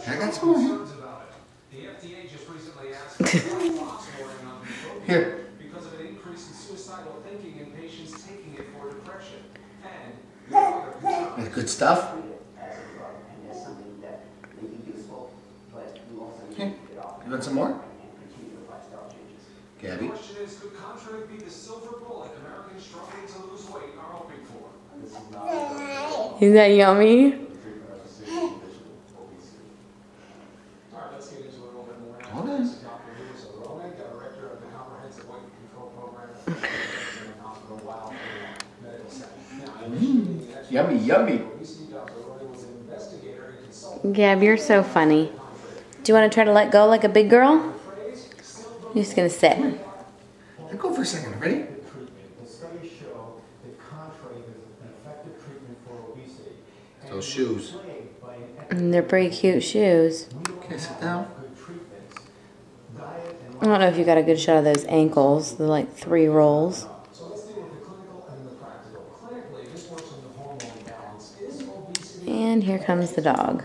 I got some more here. Here. Because of an increase in suicidal thinking in patients taking it for depression. And good stuff. Here. You want some more? Gabby? The question is, could contract be the silver bullet Americans struggling to lose weight are hoping for? Is that yummy? Alright, let's get into it a little bit more. Hold on. Dr. Louis Arone, Director of the Comprehensive Weight Control Program at the Hospital Wow Medical Center. Yummy, yummy. Gab, you're so funny. Do you want to try to let go like a big girl? You're just going to sit. Let go for a second. Ready? Those shoes. They're pretty cute shoes. Okay, sit down. I don't know if you got a good shot of those ankles. They're like 3 rolls. And here comes the dog.